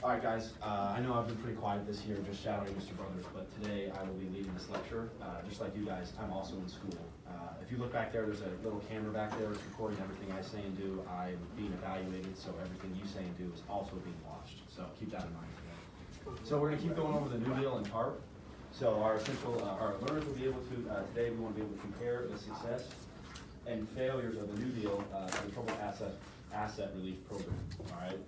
All right, guys, I know I've been pretty quiet this year, just shadowing Mr. Brothers, but today I will be leading this lecture. Just like you guys, I'm also in school. If you look back there, there's a little camera back there. It's recording everything I say and do. I'm being evaluated, so everything you say and do is also being watched. So keep that in mind today. So we're gonna keep going over the New Deal and TARP. So our learners will be able to, today we wanna be able to compare the success and failures of the New Deal to the Troubled Asset Relief Program, all right?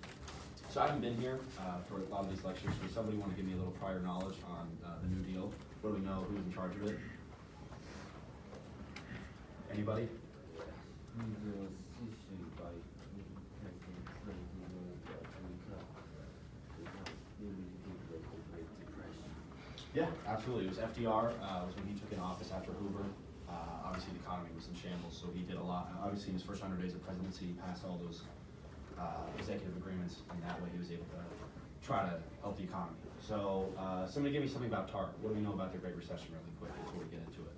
So I haven't been here for a lot of these lectures, so somebody want to give me a little prior knowledge on the New Deal? What do we know, who's in charge of it? Anybody? Yeah, absolutely. It was FDR, was when he took in office after Hoover. Obviously the economy was in shambles, so he did a lot. Obviously in his first 100 days of presidency, he passed all those executive agreements, and that way he was able to try to help the economy. So somebody give me something about TARP. What do we know about the Great Recession really quick before we get into it?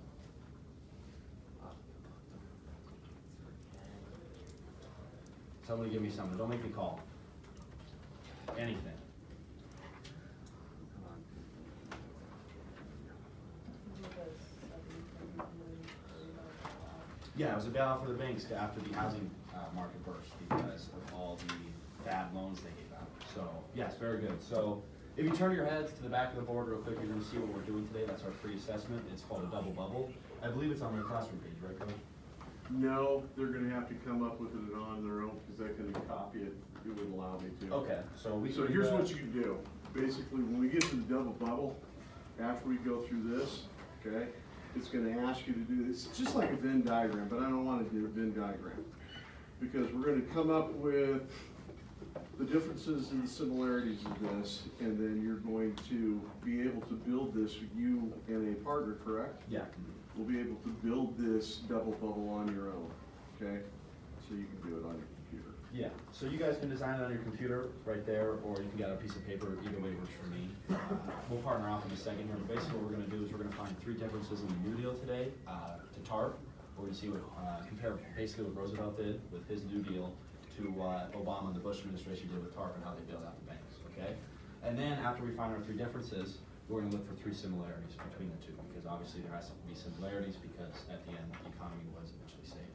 Somebody give me something. Don't make me call. Anything. Yeah, it was a bailout for the banks after the housing market burst because of all the bad loans they gave out. So, yes, very good. So, if you turn your heads to the back of the board real quick, you're going to see what we're doing today. That's our free assessment. It's called a double bubble. I believe it's on your classroom page, right, Coach? No, they're going to have to come up with it on their own because I couldn't copy it. It wouldn't allow me to. Okay, so we. So here's what you can do. Basically, when we get to the double bubble, after we go through this, okay, it's going to ask you to do this. It's just like a Venn diagram, but I don't want to do a Venn diagram because we're going to come up with the differences and the similarities of this, and then you're going to be able to build this, you and a partner, correct? Yeah. We'll be able to build this double bubble on your own, okay? So you can do it on your computer. Yeah, so you guys can design it on your computer right there, or you can get a piece of paper. Either way works for me. We'll partner off in a second here, but basically what we're going to do is we're going to find 3 differences in the New Deal today to TARP. We're going to see what, compare basically what Roosevelt did with his New Deal to what Obama and the Bush administration did with TARP and how they bailed out the banks, okay? And then after we find our 3 differences, we're going to look for 3 similarities between the 2, because obviously there has to be similarities because at the end the economy was eventually saved.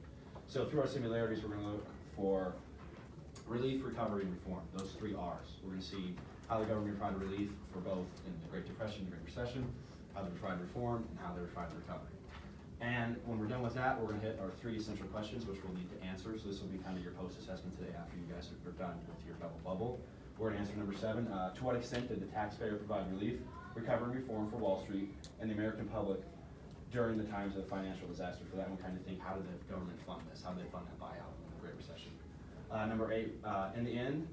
So through our similarities, we're going to look for relief, recovery, and reform. Those 3 R's. We're going to see how the government provided relief for both in the Great Depression, the Great Recession, how they provided reform, and how they provided recovery. And when we're done with that, we're going to hit our 3 essential questions, which we'll need to answer. So this will be kind of your post-assessment today after you guys are done with your double bubble. We're going to answer number 7. To what extent did the taxpayer provide relief, recovery, and reform for Wall Street and the American public during the times of the financial disaster? For that one, kind of think, how did the government fund this? How did they fund that buyout in the Great Recession? Number 8, in the end,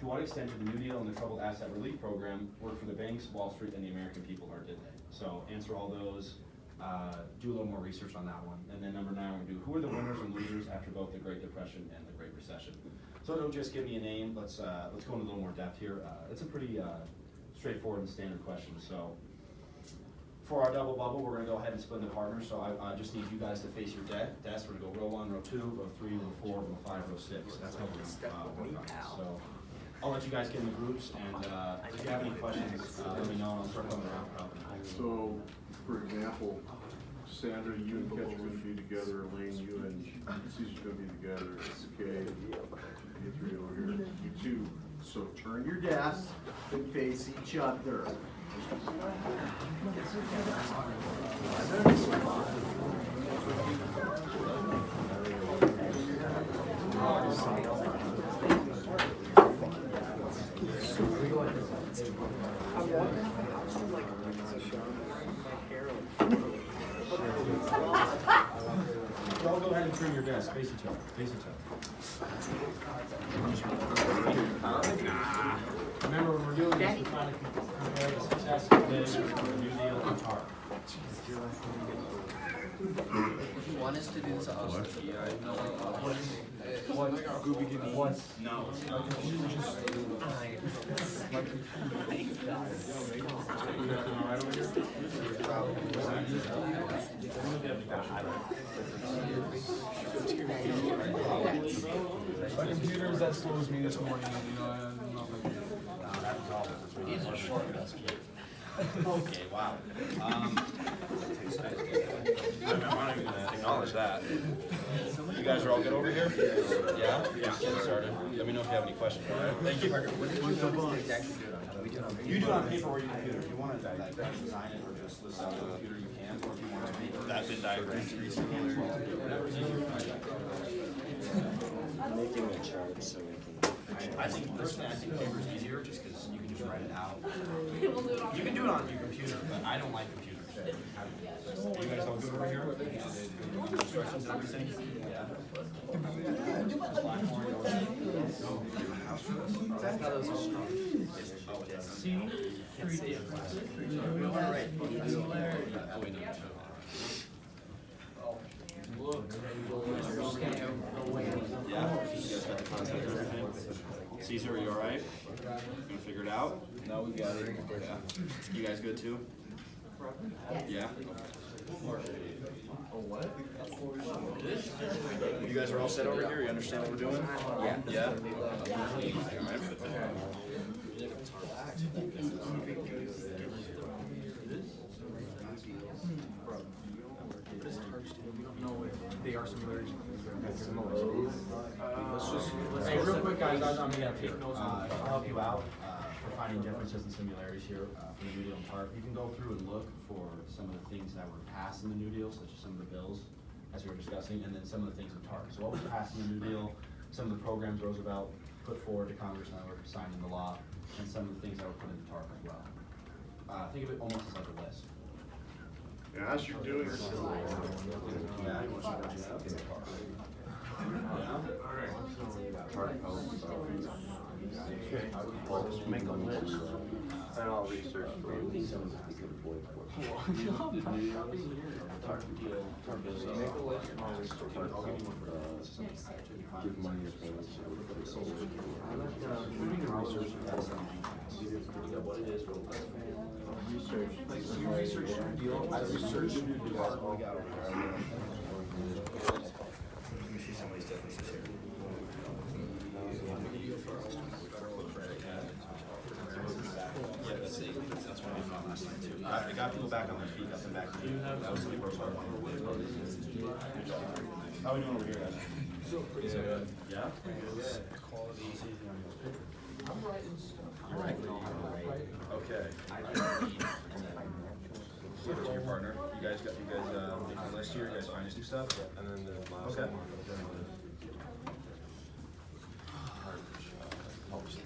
to what extent did the New Deal and the Troubled Asset Relief Program work for the banks, Wall Street, and the American people, or did they? So answer all those, do a little more research on that one. And then number 9, we're going to do who are the winners and losers after both the Great Depression and the Great Recession. So don't just give me a name, let's go into a little more depth here. It's a pretty straightforward and standard question. So for our double bubble, we're going to go ahead and split into partners. So I just need you guys to face your desk. We're going to go row 1, row 2, row 3, row 4, row 5, row 6. That's how we're going to work on this. So I'll let you guys get in the groups, and if you have any questions, let me know, and I'll start coming around. So, for example, Sandra, you and Ketch are going to be together. Elaine, you and Caesar's going to be together. Okay, you 3 over here. You 2. So turn your desks and face each other. Y'all go ahead and turn your desk, face each other, face each other. Remember, when we're doing this, we're trying to compare the success of the New Deal and TARP. You want us to do this also? No. My computer is that slow as me this morning, you know, I'm not like He's a short kid. Okay, wow. I'm not even gonna acknowledge that. You guys are all good over here? Yeah? Yeah. Get started. Let me know if you have any questions. Thank you. You do it on paper or your computer. If you want to design it or just list out the computer, you can. Or if you want to make that Venn diagram. Whatever's easier. Making a chart so we can. I think personally, I think paper is easier just because you can just write it out. You can do it on your computer, but I don't like computers. You guys all good over here? Instructions and everything? Yeah. See? Yeah, you guys got the concept and everything? Caesar, are you alright? Gonna figure it out? No, we got it. Yeah. You guys good too? Yeah? You guys are all set over here? You understand what we're doing? Yeah. Yeah? They are similarities. Hey, real quick, guys, I'm gonna have to I'll help you out for finding differences and similarities here for the New Deal and TARP. You can go through and look for some of the things that were passed in the New Deal, such as some of the bills, as we were discussing, and then some of the things in TARP. So what was passed in the New Deal, some of the programs Roosevelt put forward to Congress and that were signed into law, and some of the things that were put into TARP as well. Think of it almost as like a list. And as you're doing this, Yeah, you want to show what you have in the TARP. Make a list. And I'll research for you. Make a list and I'll research. I'll give you one for Give money to friends. what it is, Research. you research your deal. I researched your deal. Let me see some of these differences here. Yeah, that's it. That's what I found last night too. It got people back on their feet, got them back. That was the worst part. How are we doing over here, guys? Is it good? Yeah? Quality. I'm writing stuff. You're writing? Okay. Give it to your partner. You guys make a list here. You guys find us new stuff. And then the last Okay.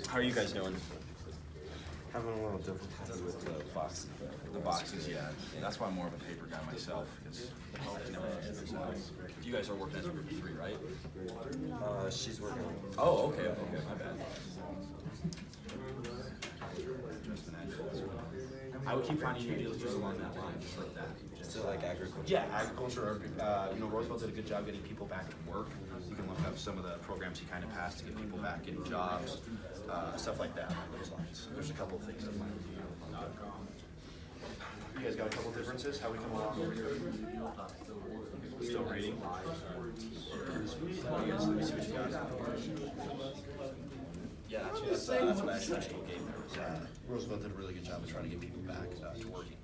How are you guys doing? Having a little difficulty with the boxes. The boxes, yeah. That's why I'm more of a paper guy myself, because you guys are working as a group of 3, right? She's working on it. Oh, okay, my bad. I would keep finding new deals just along that line, just like that. So like agriculture. Yeah, agriculture, Roosevelt did a good job getting people back at work. You can look up some of the programs he kind of passed to get people back in jobs, stuff like that, along those lines. There's a couple of things that might be. You guys got a couple differences? How we come along over here? Still reading? Yes, let me see what you got. Yeah, that's what I actually gave there. Roosevelt did a really good job of trying to get people back to working.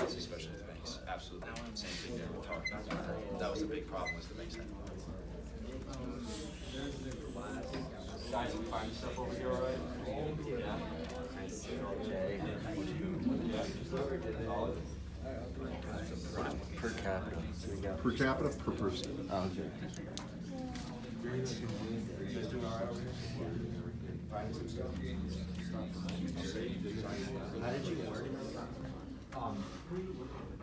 Especially the banks. Absolutely. Same thing there with TARP. That was a big problem, was the banks had. Guys, we finding stuff over here all right? Yeah. Per capita. So we got. per capita, per person. Oh, okay. You guys doing all right over here? Finding some stuff? How did you work?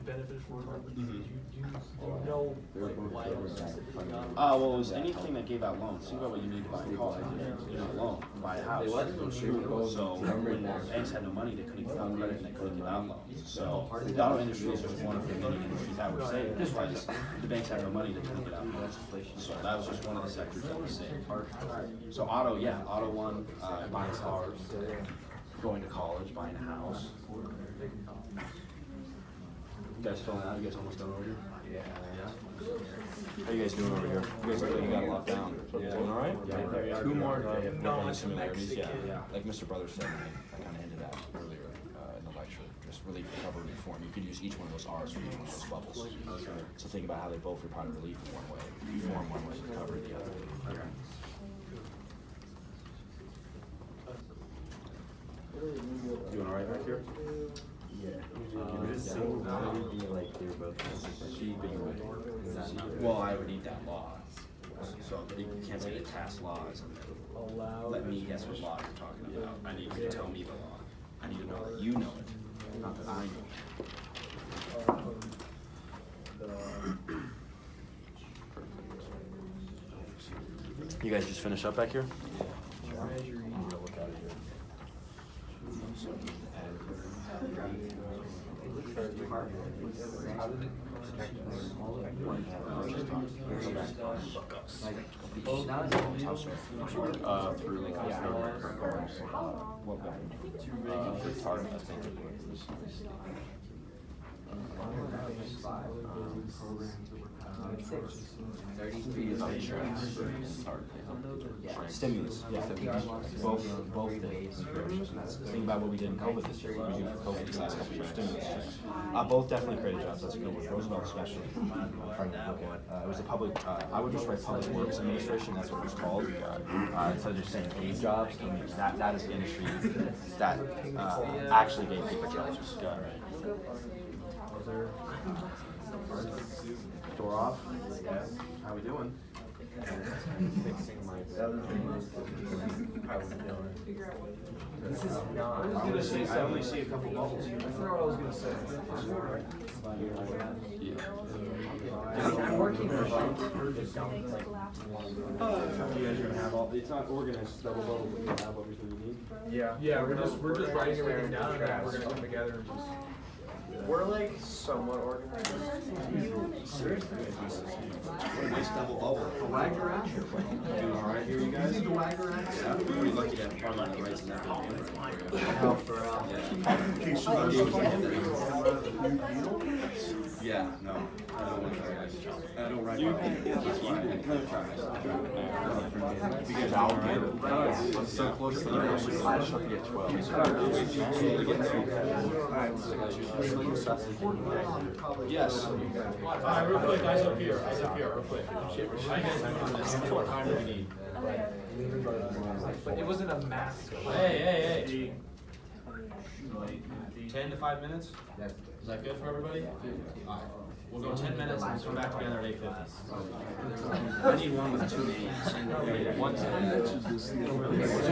Benefits for do you know like why it was specifically done? Well, it was anything that gave out loans. Think about what you need to buy a car, you know, a loan, buy a house. So when banks had no money, they couldn't give out credit and they couldn't give out loans. So the auto industry is just one of the many industries that were saved. That's why the banks had no money, they couldn't get out loans. So that was just one of the sectors that was saved. So auto, yeah, auto one, buying cars, going to college, buying a house. You guys filling out? You guys almost done over here? Yeah. How you guys doing over here? You guys look like you got a lot down. Doing all right? Yeah. 2 more. No, similarities. Yeah. Like Mr. Brother said, I relief recovery form. You could use each one of those R's for each one of those bubbles. So think about how they both provide relief in one way, form one way, recovery the other. Doing all right back here? Well, I would need that law. So you can't say the task law is in there. Let me guess what law you're talking about. I need you to tell me the law. I need to know that you know it, not that I know it. You guys just finish up back here? Stimulus, yeah. Both ways. Think about what we did in COVID this year. We used COVID these last couple of years. Stimulus checks. Both definitely created jobs. That's a good one. Roosevelt especially. It was a public. I would just write Public Works Administration. That's what it was called. Instead of just saying paid jobs, that is the industry that actually gave people jobs. Door off. How we doing? Fixing my bed. This is not. I only see a couple bubbles here. That's not what I was gonna say. Yeah. Working for the dump, like. You guys are gonna have all. It's not organized double bubble, but you have everything you need. Yeah. Yeah, we're just writing everything down and then we're gonna come together and just. We're like somewhat organized. Seriously? What a nice double bubble. The wagger action. Doing all right here, you guys? The wagger action. Yeah, we're pretty lucky to have Carmine that writes in that video. Help for Okay, so those are new deal. Yeah, no, I don't want to. I don't write. That's fine. Another try. You guys are all good. I'm so close to the finish. I just have to get 12. Yes. Real quick, eyes up here, real quick. How you guys doing on this? How much more time do we need? But it wasn't a mass. Hey. 10 to 5 minutes? Is that good for everybody? Alright. We'll go 10 minutes and we'll come back together at 8:50. I need one with 2 names. One I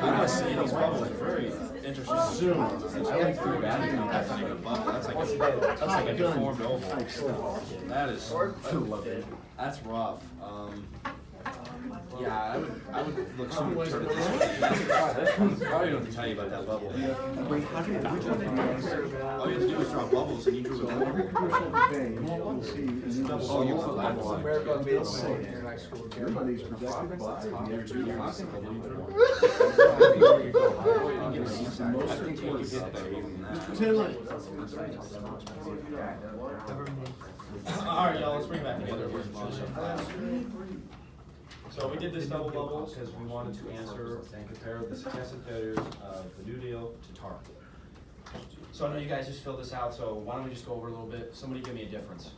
want to see these bubbles. Very interesting. Soon. I like 3 batteries. That's not even a bubble. That's like a deformed oval. That is. That's rough. Yeah, I would look super sort of this way. I probably don't have to tell you about that bubble. All you have to do is draw bubbles and you drew a bubble. Oh, you put that So America made it so in high school. Your money's protected by. Alright, y'all, let's bring it back together. So we did this double bubble because we wanted to answer and compare the success and failures of the New Deal to TARP. So I know you guys just filled this out, so why don't we just go over a little bit? Somebody give me a difference.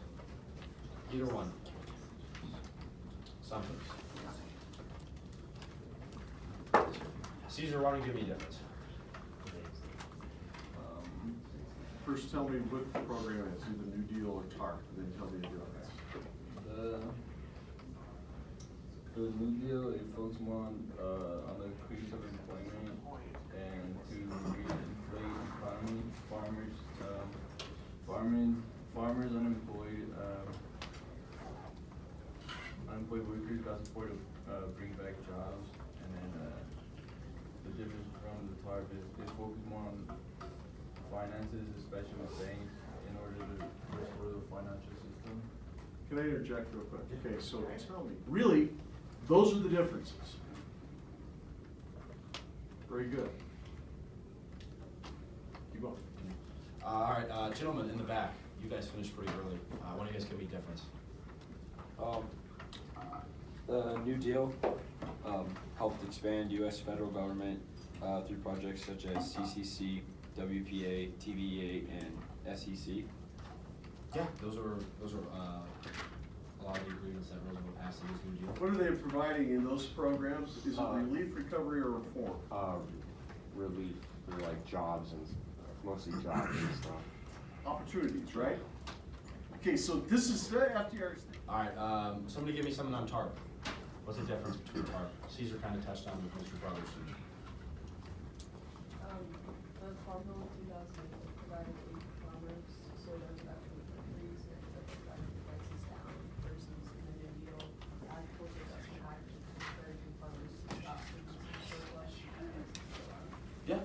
Either one. Something. Caesar, why don't you give me a difference? First, tell me what the program is, either New Deal or TARP, and then tell me the difference. For the New Deal, it focuses more on the increase of employment and to reinflate the economy. Farmers, unemployed workers got support to bring back jobs, and then the difference from the TARP is it focuses more on finances, especially with banks, in order to restore the financial system. Can I interject real quick? Okay, so tell me, really, those are the differences. Very good. Keep going. Alright, gentlemen in the back, you guys finished pretty early. Why don't you guys give me a difference? The New Deal helped expand U.S. federal government through projects such as CCC, WPA, TVA, and SEC? Yeah, those are, a lot of the agreements that Roosevelt passed in this new deal. What are they providing in those programs? Is it Uh, relief, recovery, or reform? Relief for like jobs and mostly jobs and stuff. Opportunities, right? Okay, so this is FDR's. Alright, somebody give me something on TARP. What's the difference between TARP? Caesar kinda touched on with Mr. Brothers. The Farm Bill of 2000 provided aid to farmers, so there's actually increase in the prices down versus the new deal. Agriculture doesn't have to encourage farmers to stop producing surplus. Yeah.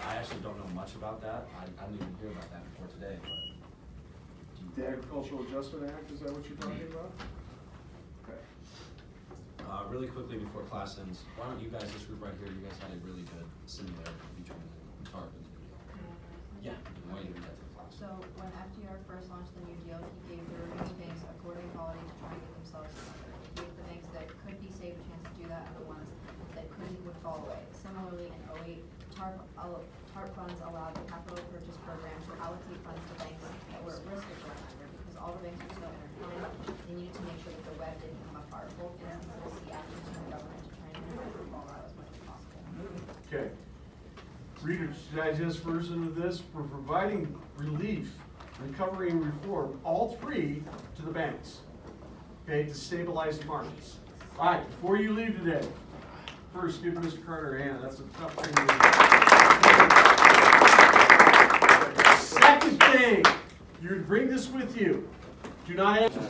I actually don't know much about that. I didn't even hear about that before today, but. The Agricultural Adjustment Act, is that what you're talking about? Okay. Really quickly before class ends, why don't you guys, this group right here, you guys had a really good similarity between the TARP and the new deal. Yeah, why don't you give that to the class? So when FDR first launched the New Deal, he gave the remaining banks a quarterly holiday to try and get themselves together. He gave the banks that could be saved a chance to do that, and the ones that couldn't would fall away. Similarly, in 08, TARP funds allowed the capital purchase program to allocate funds to banks that were at risk of going under, because all the banks were so intertwined, they needed to make sure that the web didn't become a powerful instances of actions from the government to try and minimize the fallout as much as possible. Okay. Reader's Digest version of this, we're providing relief, recovery, and reform, all three to the banks, okay, to stabilize the markets. All right, before you leave today, first give Mr. Carter a hand. That's a tough thing to do. Second thing, you bring this with you. Do not answer.